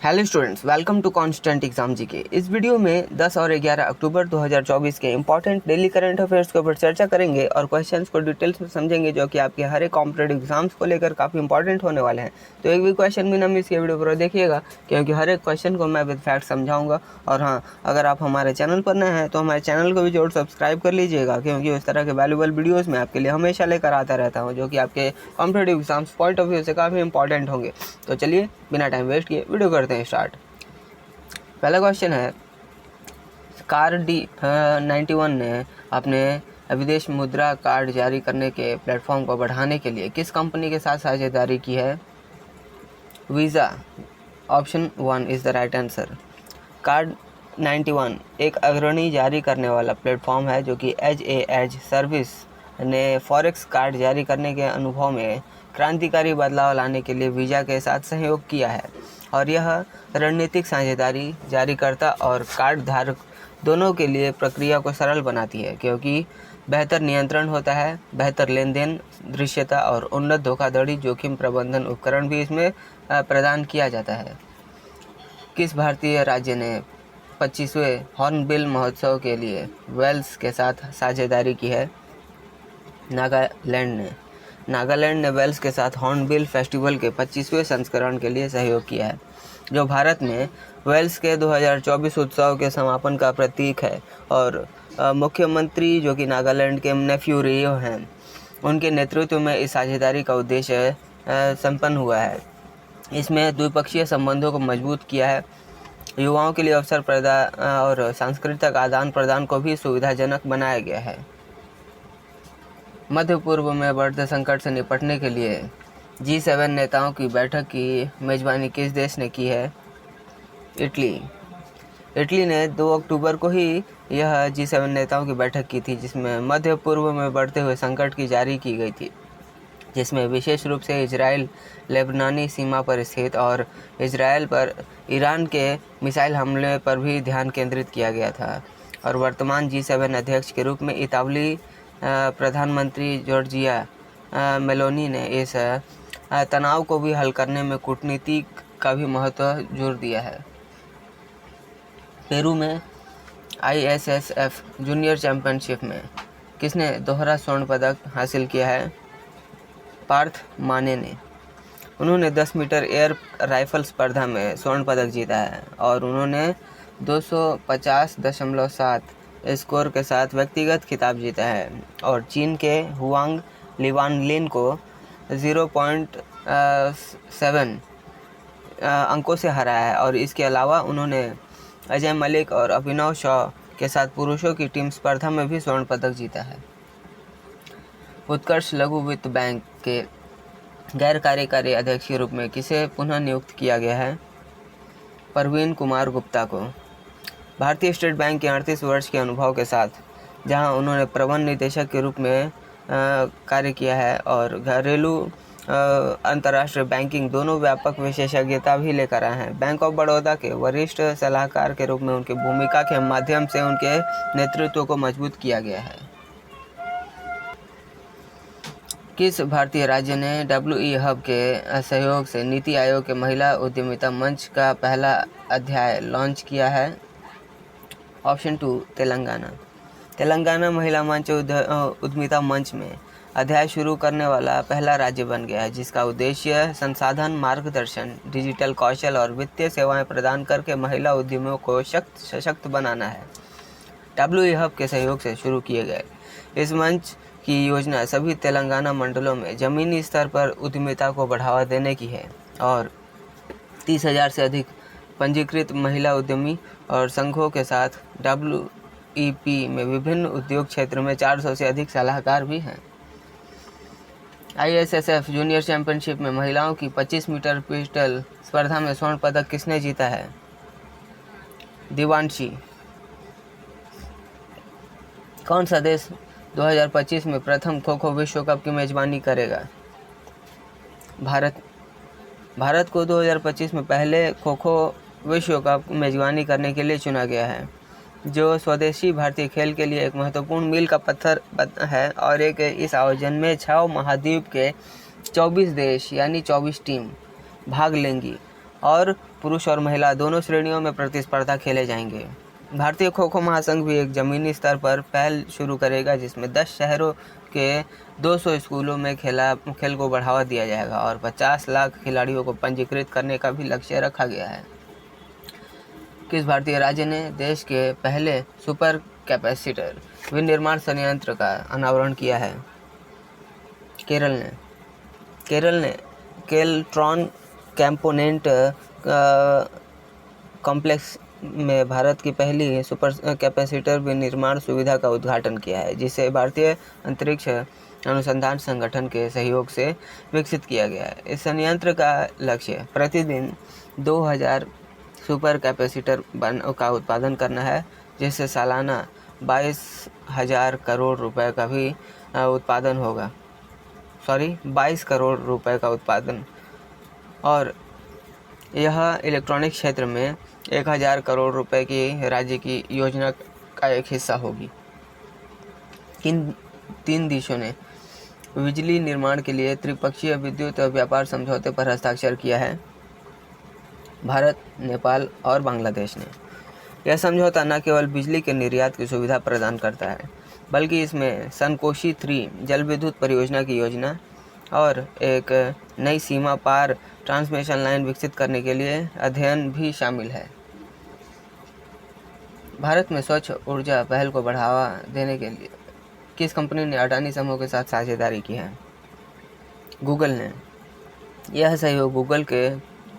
Hello students, welcome to constant exam GK. इस video में 10 और 11 अक्टूबर 2024 के इंपॉर्टेंट डेली करंट अफेयर्स के ऊपर चर्चा करेंगे और क्वेश्चंस को डिटेल्स में समझेंगे, जो कि आपके हर एक कॉम्पिटेटिव एग्जाम्स को लेकर काफ़ी इंपॉर्टेंट होने वाले हैं। तो एक भी क्वेश्चन भी ना मिस ये वीडियो पर देखिएगा, क्योंकि हर एक क्वेश्चन को मैं विद फैक्ट समझाऊंगा। और हाँ, अगर आप हमारे चैनल पर नए हैं तो हमारे चैनल को भी जरूर सब्सक्राइब कर लीजिएगा, क्योंकि इस तरह के वैल्यूबल वीडियोज़ मैं आपके लिए हमेशा लेकर आता रहता हूँ, जो कि आपके competitive exams point of view से काफ़ी इंपॉर्टेंट होंगे। तो चलिए बिना टाइम वेस्ट किए वीडियो करते हैं स्टार्ट। पहला क्वेश्चन है, Card91 ने अपने विदेश मुद्रा कार्ड जारी करने के प्लेटफॉर्म को बढ़ाने के लिए किस कंपनी के साथ साझेदारी की है? Visa. Option 1 is the right answer. Card91 एक अग्रणी जारी करने वाला प्लेटफॉर्म है, जो कि एज सर्विस ने फॉरेक्स कार्ड जारी करने के अनुभव में क्रांतिकारी बदलाव लाने के लिए वीज़ा के साथ सहयोग किया है। और यह रणनीतिक साझेदारी जारीकर्ता और कार्ड धारक दोनों के लिए प्रक्रिया को सरल बनाती है, क्योंकि बेहतर नियंत्रण होता है, बेहतर लेन देन दृश्यता और उन्नत धोखाधड़ी जोखिम प्रबंधन उपकरण भी इसमें प्रदान किया जाता है। किस भारतीय राज्य ने 25वें हॉर्नबिल महोत्सव के लिए वेल्स के साथ साझेदारी की है? नागालैंड ने। नागालैंड ने वेल्स के साथ हॉर्नबिल फेस्टिवल के 25वें संस्करण के लिए सहयोग किया है, जो भारत में वेल्स के 2024 उत्सव के समापन का प्रतीक है। और मुख्यमंत्री, जो कि नागालैंड के नेफ्यू रियो हैं, उनके नेतृत्व में इस साझेदारी का उद्देश्य संपन्न हुआ है। इसमें द्विपक्षीय संबंधों को मजबूत किया है, युवाओं के लिए अवसर प्रदान और सांस्कृतिक आदान प्रदान को भी सुविधाजनक बनाया गया है। मध्य पूर्व में बढ़ते संकट से निपटने के लिए G7 नेताओं की बैठक की मेज़बानी किस देश ने की है? इटली। इटली ने 2 अक्टूबर को ही यह G7 नेताओं की बैठक की थी, जिसमें मध्य पूर्व में बढ़ते हुए संकट की जारी की गई थी, जिसमें विशेष रूप से इजराइल लेबनानी सीमा पर स्थित और इजराइल पर ईरान के मिसाइल हमले पर भी ध्यान केंद्रित किया गया था। और वर्तमान G7 अध्यक्ष के रूप में इतालवी प्रधानमंत्री जॉर्जिया मेलोनी ने इस तनाव को भी हल करने में कूटनीति का भी महत्व जोर दिया है। पेरू में ISSF जूनियर चैंपियनशिप में किसने दोहरा स्वर्ण पदक हासिल किया है? पार्थ माने ने। उन्होंने 10 मीटर एयर राइफल स्पर्धा में स्वर्ण पदक जीता है और उन्होंने 250.7 स्कोर के साथ व्यक्तिगत खिताब जीता है और चीन के हुआंग लिवानलिन को 0.7 अंकों से हराया है। और इसके अलावा उन्होंने अजय मलिक और अभिनव शॉ के साथ पुरुषों की टीम स्पर्धा में भी स्वर्ण पदक जीता है। उत्कर्ष लघु वित्त बैंक के गैर कार्यकारी अध्यक्ष के रूप में किसे पुनः नियुक्त किया गया है? परवीन कुमार गुप्ता को। भारतीय स्टेट बैंक के 38 वर्ष के अनुभव के साथ, जहां उन्होंने प्रबंध निदेशक के रूप में कार्य किया है और घरेलू अंतर्राष्ट्रीय बैंकिंग दोनों व्यापक विशेषज्ञता भी लेकर आए हैं। बैंक ऑफ बड़ौदा के वरिष्ठ सलाहकार के रूप में उनकी भूमिका के माध्यम से उनके नेतृत्व को मजबूत किया गया है। किस भारतीय राज्य ने WE हब के सहयोग से नीति आयोग के महिला उद्यमिता मंच का पहला अध्याय लॉन्च किया है? ऑप्शन 2 तेलंगाना। तेलंगाना महिला मंच उद्यमिता मंच में अध्याय शुरू करने वाला पहला राज्य बन गया है, जिसका उद्देश्य संसाधन, मार्गदर्शन, डिजिटल कौशल और वित्तीय सेवाएं प्रदान करके महिला उद्यमियों को सशक्त बनाना है। WE हब के सहयोग से शुरू किए गए इस मंच की योजना सभी तेलंगाना मंडलों में ज़मीनी स्तर पर उद्यमिता को बढ़ावा देने की है और 30,000 से अधिक पंजीकृत महिला उद्यमी और संघों के साथ WEP में विभिन्न उद्योग क्षेत्र में 400 से अधिक सलाहकार भी हैं। ISSF जूनियर चैंपियनशिप में महिलाओं की 25 मीटर पिस्टल स्पर्धा में स्वर्ण पदक किसने जीता है? दिवांशी। कौन सा देश 2025 में प्रथम खो खो विश्व कप की मेजबानी करेगा? भारत को 2025 में पहले खो खो विश्व कप मेजबानी करने के लिए चुना गया है, जो स्वदेशी भारतीय खेल के लिए एक महत्वपूर्ण मील का पत्थर है। और इस आयोजन में 6 महाद्वीप के 24 देश यानी 24 टीम भाग लेंगी और पुरुष और महिला दोनों श्रेणियों में प्रतिस्पर्धा खेले जाएंगे। भारतीय खो खो महासंघ भी एक ज़मीनी स्तर पर पहल शुरू करेगा जिसमें 10 शहरों के 200 स्कूलों में खेल को बढ़ावा दिया जाएगा और 50 लाख खिलाड़ियों को पंजीकृत करने का भी लक्ष्य रखा गया है। किस भारतीय राज्य ने देश के पहले सुपर कैपेसिटर विनिर्माण संयंत्र का अनावरण किया है? केरल ने केल्ट्रॉन कंपोनेंट कॉम्प्लेक्स में भारत की पहली सुपर कैपेसिटर विनिर्माण सुविधा का उद्घाटन किया है, जिसे भारतीय अंतरिक्ष अनुसंधान संगठन के सहयोग से विकसित किया गया है। इस संयंत्र का लक्ष्य प्रतिदिन 2000 सुपर कैपेसिटर का उत्पादन करना है, जिससे सालाना 22,000 करोड़ रुपए का भी उत्पादन होगा। 22 करोड़ रुपए का उत्पादन, और यह इलेक्ट्रॉनिक क्षेत्र में 1000 करोड़ रुपए की राज्य की योजना का एक हिस्सा होगी। किन 3 देशों ने बिजली निर्माण के लिए त्रिपक्षीय विद्युत व्यापार समझौते पर हस्ताक्षर किया है? भारत, नेपाल और बांग्लादेश ने। यह समझौता न केवल बिजली के निर्यात की सुविधा प्रदान करता है, बल्कि इसमें सनकोशी 3 जल विद्युत परियोजना की योजना और एक नई सीमा पार ट्रांसमिशन लाइन विकसित करने के लिए अध्ययन भी शामिल है। भारत में स्वच्छ ऊर्जा पहल को बढ़ावा देने के लिए किस कंपनी ने अडानी समूह के साथ साझेदारी की है? गूगल ने। यह सहयोग गूगल के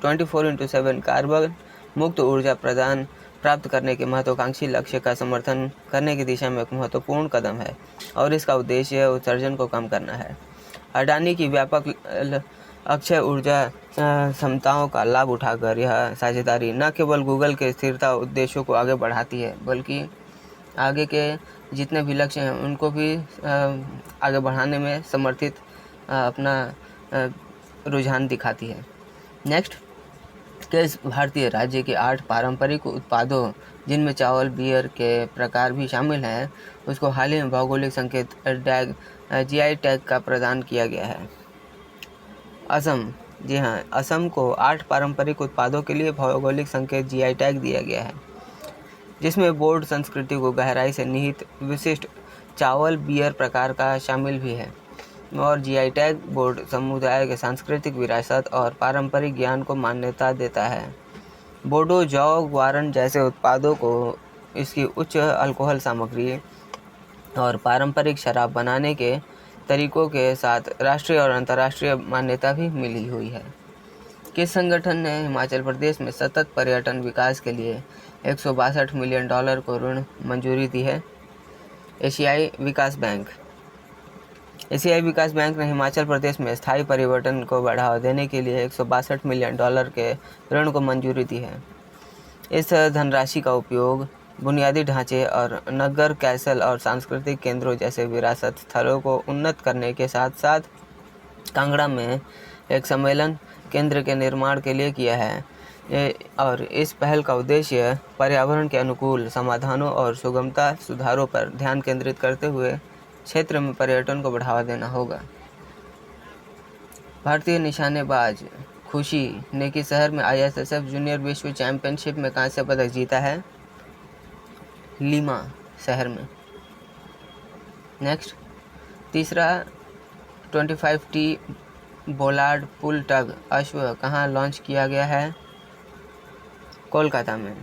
24/7 कार्बन मुक्त ऊर्जा प्रदान प्राप्त करने के महत्वाकांक्षी लक्ष्य का समर्थन करने की दिशा में एक महत्वपूर्ण कदम है और इसका उद्देश्य उत्सर्जन को कम करना है। अडानी की व्यापक अक्षय ऊर्जा क्षमताओं का लाभ उठाकर यह साझेदारी न केवल गूगल के स्थिरता उद्देश्यों को आगे बढ़ाती है, बल्कि आगे के जितने भी लक्ष्य हैं उनको भी आगे बढ़ाने में समर्थित अपना रुझान दिखाती है। नेक्स्ट, किस भारतीय राज्य के 8 पारंपरिक उत्पादों जिनमें चावल, बियर के प्रकार भी शामिल हैं, उसको हाल ही में भौगोलिक संकेत GI टैग का प्रदान किया गया है? असम। जी हाँ, असम को 8 पारंपरिक उत्पादों के लिए भौगोलिक संकेत GI टैग दिया गया है, जिसमें बोर्ड संस्कृति को गहराई से निहित विशिष्ट चावल, बियर प्रकार का शामिल भी है और GI टैग बोर्ड समुदाय के सांस्कृतिक विरासत और पारंपरिक ज्ञान को मान्यता देता है। बोडो, जौ, ग्वारन जैसे उत्पादों को इसकी उच्च अल्कोहल सामग्री और पारंपरिक शराब बनाने के तरीकों के साथ राष्ट्रीय और अंतर्राष्ट्रीय मान्यता भी मिली हुई है। किस संगठन ने हिमाचल प्रदेश में सतत पर्यटन विकास के लिए 162 मिलियन डॉलर को ऋण मंजूरी दी है? एशियाई विकास बैंक। एशियाई विकास बैंक ने हिमाचल प्रदेश में स्थायी पर्यटन को बढ़ावा देने के लिए 162 मिलियन डॉलर के ऋण को मंजूरी दी है। इस धनराशि का उपयोग बुनियादी ढांचे और नगर, कैसल और सांस्कृतिक केंद्रों जैसे विरासत स्थलों को उन्नत करने के साथ साथ कांगड़ा में एक सम्मेलन केंद्र के निर्माण के लिए किया है और इस पहल का उद्देश्य पर्यावरण के अनुकूल समाधानों और सुगमता सुधारों पर ध्यान केंद्रित करते हुए क्षेत्र में पर्यटन को बढ़ावा देना होगा। भारतीय निशानेबाज खुशी ने किस शहर में ISSF जूनियर विश्व चैंपियनशिप में कांस्य पदक जीता है? लीमा शहर में। नेक्स्ट, तीसरा 25T बोलार्ड पुल टग अश्व कहाँ लॉन्च किया गया है? कोलकाता में।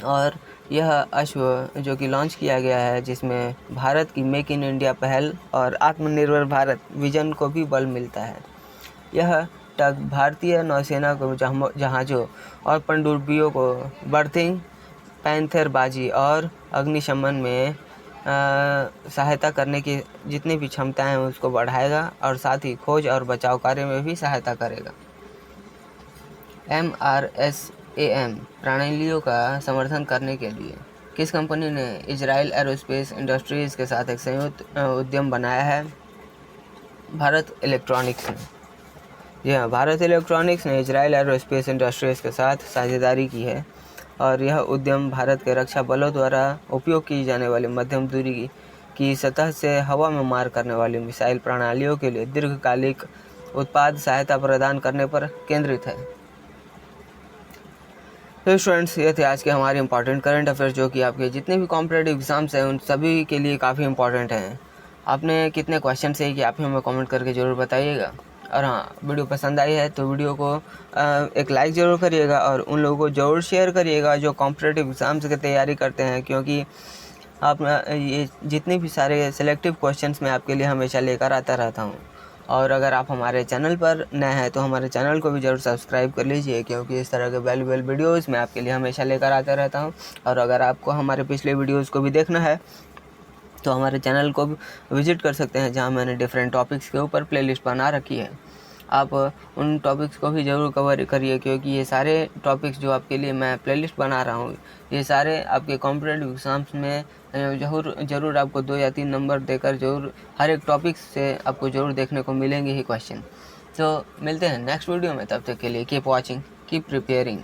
और यह अश्व जो कि लॉन्च किया गया है, जिसमें भारत की मेक इन इंडिया पहल और आत्मनिर्भर भारत विजन को भी बल मिलता है। यह टग भारतीय नौसेना को जहाज़ों और पनडुब्बियों को बर्थिंग, पैंथरबाजी और अग्निशमन में सहायता करने की जितनी भी क्षमताएं हैं उसको बढ़ाएगा और साथ ही खोज और बचाव कार्य में भी सहायता करेगा। MRSAM प्रणालियों का समर्थन करने के लिए किस कंपनी ने इजराइल एरोस्पेस इंडस्ट्रीज़ के साथ एक संयुक्त उद्यम बनाया है? भारत इलेक्ट्रॉनिक्स ने। जी हाँ, भारत इलेक्ट्रॉनिक्स ने इजराइल एरोस्पेस इंडस्ट्रीज़ के साथ साझेदारी की है और यह उद्यम भारत के रक्षा बलों द्वारा उपयोग की जाने वाली मध्यम दूरी की सतह से हवा में मार करने वाली मिसाइल प्रणालियों के लिए दीर्घकालिक उत्पाद सहायता प्रदान करने पर केंद्रित है। तो स्टूडेंट्स, ये थे आज के हमारे इंपॉर्टेंट करंट अफेयर्स जो कि आपके जितने भी कॉम्पिटेटिव एग्ज़ाम्स हैं उन सभी के लिए काफ़ी इंपॉर्टेंट हैं। आपने कितने क्वेश्चन सही किए आप हमें कमेंट करके ज़रूर बताइएगा। और हाँ, वीडियो पसंद आई है तो वीडियो को एक लाइक ज़रूर करिएगा और उन लोगों को ज़रूर शेयर करिएगा जो कॉम्पिटेटिव एग्ज़ाम्स की तैयारी करते हैं, क्योंकि आप ये जितने भी सारे सिलेक्टिव क्वेश्चंस मैं आपके लिए हमेशा लेकर आता रहता हूँ। और अगर आप हमारे चैनल पर नए हैं तो हमारे चैनल को भी ज़रूर सब्सक्राइब कर लीजिए, क्योंकि इस तरह के वैल्यूएबल वीडियोस मैं आपके लिए हमेशा लेकर आता रहता हूँ। और अगर आपको हमारे पिछले वीडियोस को भी देखना है तो हमारे चैनल को विज़िट कर सकते हैं, जहां मैंने डिफरेंट टॉपिक्स के ऊपर प्लेलिस्ट बना रखी है। आप उन टॉपिक्स को भी ज़रूर कवर करिए, क्योंकि ये सारे टॉपिक्स जो आपके लिए मैं प्लेलिस्ट बना रहा हूँ ये सारे आपके कॉम्पिटेटिव एग्ज़ाम्स में ज़रूर आपको 2 या 3 नंबर देकर ज़रूर हर एक टॉपिक से आपको ज़रूर देखने को मिलेंगे ही क्वेश्चन। तो मिलते हैं नेक्स्ट वीडियो में, तब तक के लिए कीप वॉचिंग, कीप प्रिपेयरिंग।